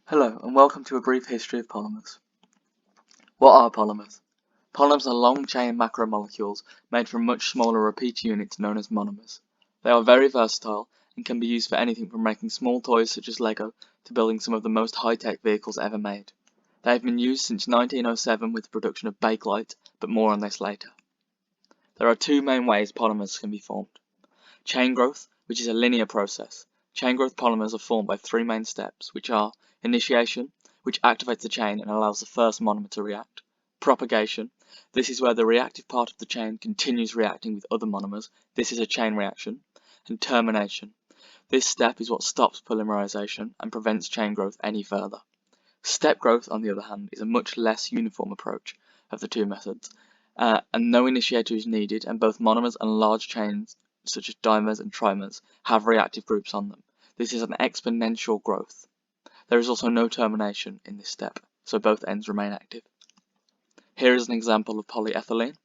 Hello, and welcome to a brief history of polymers. What are polymers? Polymers are long-chain macromolecules made from much smaller repeat units known as monomers. They are very versatile and can be used for anything from making small toys such as Lego to building some of the most high-tech vehicles ever made. They have been used since 1907 with the production of Bakelite, but more on this later. There are two main ways polymers can be formed. Chain growth, which is a linear process. Chain growth polymers are formed by three main steps, which are initiation, which activates the chain and allows the first monomer to react. Propagation, this is where the reactive part of the chain continues reacting with other monomers. This is a chain reaction. And termination, this step is what stops polymerization and prevents chain growth any further. Step growth, on the other hand, is a much less uniform approach of the two methods, and no initiator is needed, and both monomers and large chains such as dimers and trimers have reactive groups on them. This is an exponential growth. There is also no termination in this step, so both ends remain active. Here is an example of polyethylene.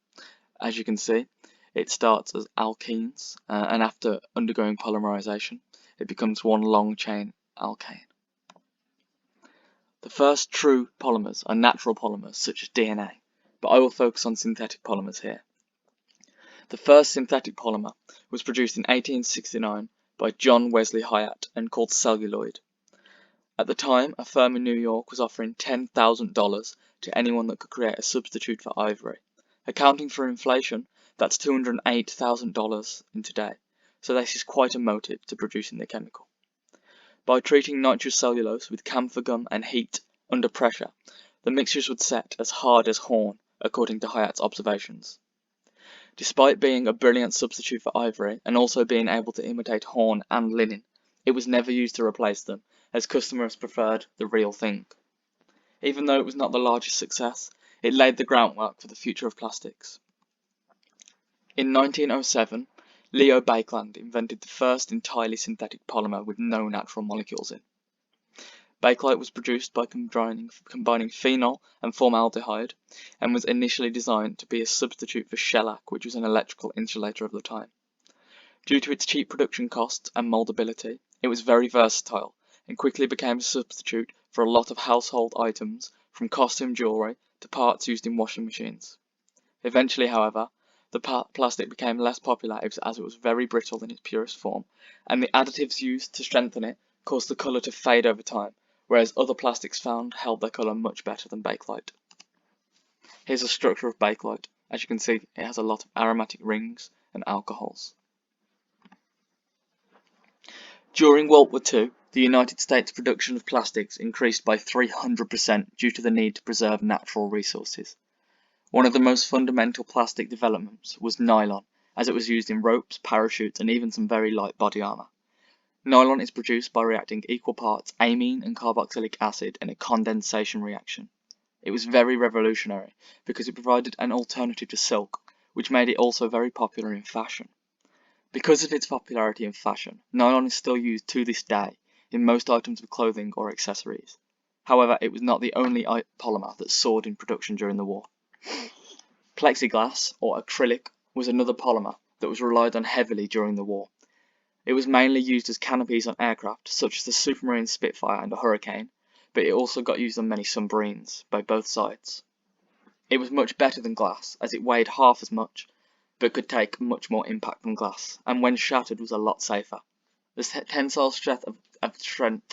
As you can see, it starts as alkenes, and after undergoing polymerization, it becomes one long chain alkane. The first true polymers are natural polymers such as DNA, but I will focus on synthetic polymers here. The first synthetic polymer was produced in 1869 by John Wesley Hyatt and called celluloid. At the time, a firm in New York was offering $10,000 to anyone that could create a substitute for ivory. Accounting for inflation, that's $208,000 in today, so this is quite a motive to producing the chemical. By treating nitrocellulose with camphor gum and heat under pressure, the mixtures would set as hard as horn, according to Hyatt's observations. Despite being a brilliant substitute for ivory and also being able to imitate horn and linen, it was never used to replace them, as customers preferred the real thing. Even though it was not the largest success, it laid the groundwork for the future of plastics. In 1907, Leo Baekeland invented the first entirely synthetic polymer with no natural molecules in. Bakelite was produced by combining phenol and formaldehyde, and was initially designed to be a substitute for shellac, which was an electrical insulator of the time. Due to its cheap production costs and moldability, it was very versatile and quickly became a substitute for a lot of household items, from costume jewellery to parts used in washing machines. Eventually, however, the plastic became less popular as it was very brittle in its purest form, and the additives used to strengthen it caused the colour to fade over time, whereas other plastics found held their colour much better than Bakelite. Here's a structure of Bakelite. As you can see, it has a lot of aromatic rings and alcohols. During World War II, the United States production of plastics increased by 300% due to the need to preserve natural resources. One of the most fundamental plastic developments was nylon, as it was used in ropes, parachutes, and even some very light body armour. Nylon is produced by reacting equal parts amine and carboxylic acid in a condensation reaction. It was very revolutionary because it provided an alternative to silk, which made it also very popular in fashion. Because of its popularity in fashion, nylon is still used to this day in most items of clothing or accessories. However, it was not the only polymer that soared in production during the war. Plexiglass, or acrylic, was another polymer that was relied on heavily during the war. It was mainly used as canopies on aircraft, such as the Supermarine Spitfire and the Hurricane, but it also got used on many submarines by both sides. It was much better than glass, as it weighed half as much, but could take much more impact than glass, and when shattered was a lot safer. The tensile strength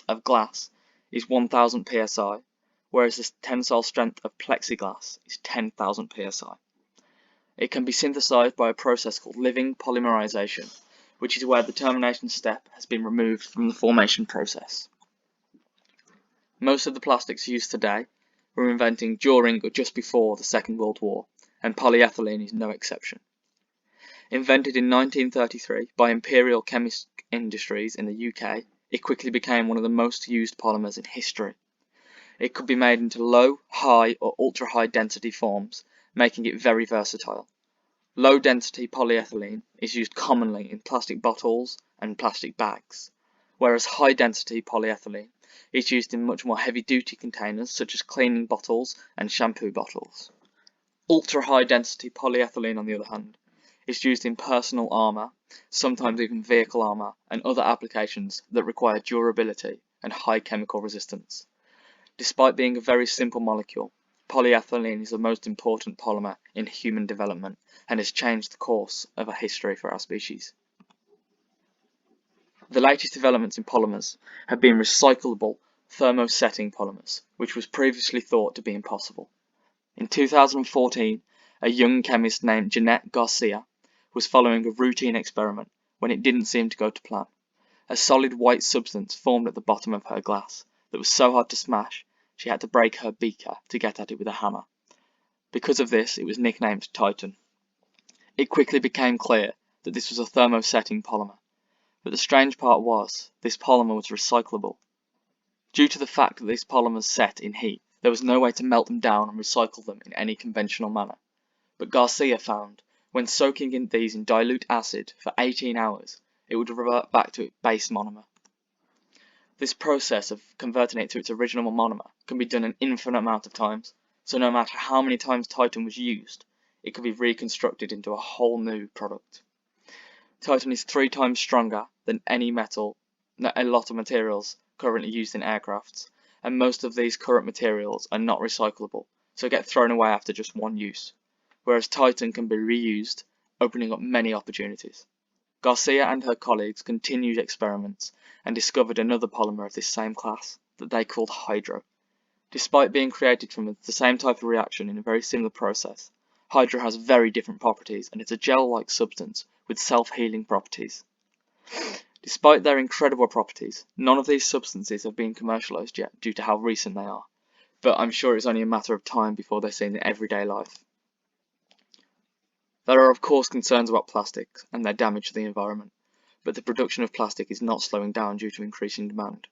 of glass is 1000 psi, whereas the tensile strength of plexiglass is 10,000 psi. It can be synthesized by a process called living polymerization, which is where the termination step has been removed from the formation process. Most of the plastics used today were invented during or just before the Second World War, and polyethylene is no exception. Invented in 1933 by Imperial Chemist Industries in the UK, it quickly became one of the most used polymers in history. It could be made into low, high, or ultra-high density forms, making it very versatile. Low-density polyethylene is used commonly in plastic bottles and plastic bags, whereas high-density polyethylene is used in much more heavy-duty containers such as cleaning bottles and shampoo bottles. Ultra-high-density polyethylene, on the other hand, is used in personal armour, sometimes even vehicle armour, and other applications that require durability and high chemical resistance. Despite being a very simple molecule, polyethylene is the most important polymer in human development and has changed the course of our history for our species. The latest developments in polymers have been recyclable thermosetting polymers, which was previously thought to be impossible. In 2014, a young chemist named Jeanette Garcia was following a routine experiment when it didn't seem to go to plan. A solid white substance formed at the bottom of her glass that was so hard to smash she had to break her beaker to get at it with a hammer. Because of this, it was nicknamed Titan. It quickly became clear that this was a thermosetting polymer, but the strange part was, this polymer was recyclable. Due to the fact that these polymers set in heat, there was no way to melt them down and recycle them in any conventional manner. But Garcia found, when soaking these in dilute acid for 18 hours, it would revert back to its base monomer. This process of converting it to its original monomer can be done an infinite amount of times, so no matter how many times Titan was used, it could be reconstructed into a whole new product. Titan is 3 times stronger than any metal, a lot of materials currently used in aircrafts, and most of these current materials are not recyclable, so get thrown away after just one use, whereas Titan can be reused, opening up many opportunities. Garcia and her colleagues continued experiments and discovered another polymer of this same class that they called Hydro. Despite being created from the same type of reaction in a very similar process, Hydro has very different properties and it's a gel-like substance with self-healing properties. Despite their incredible properties, none of these substances have been commercialized yet due to how recent they are, but I'm sure it's only a matter of time before they're seen in everyday life. There are of course concerns about plastics and their damage to the environment, but the production of plastic is not slowing down due to increasing demand.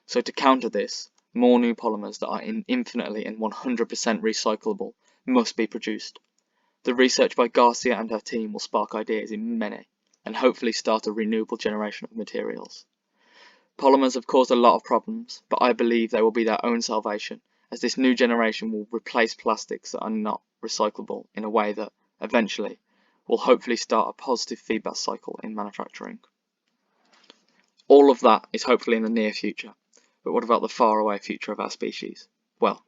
So to counter this, more new polymers that are infinitely and 100% recyclable must be produced. The research by Garcia and her team will spark ideas in many, and hopefully start a renewable generation of materials. Polymers have caused a lot of problems, but I believe they will be their own salvation, as this new generation will replace plastics that are not recyclable in a way that, eventually, will hopefully start a positive feedback cycle in manufacturing. All of that is hopefully in the near future, but what about the faraway future of our species? Well,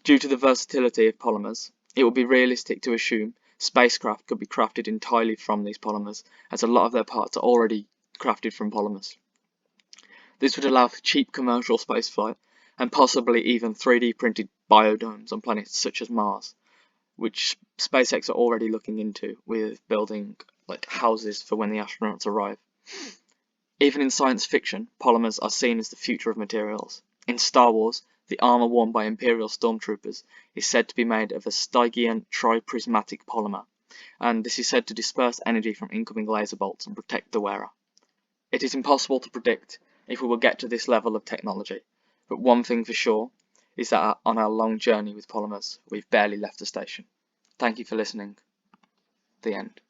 due to the versatility of polymers, it would be realistic to assume spacecraft could be crafted entirely from these polymers, as a lot of their parts are already crafted from polymers. This would allow for cheap commercial spaceflight, and possibly even 3D printed biodomes on planets such as Mars, which SpaceX are already looking into with building houses for when the astronauts arrive. Even in science fiction, polymers are seen as the future of materials. In Star Wars, the armor worn by Imperial stormtroopers is said to be made of a Stygian triprismatic polymer, and this is said to disperse energy from incoming laser bolts and protect the wearer. It is impossible to predict if we will get to this level of technology, but one thing for sure is that on our long journey with polymers, we've barely left the station. Thank you for listening. The end.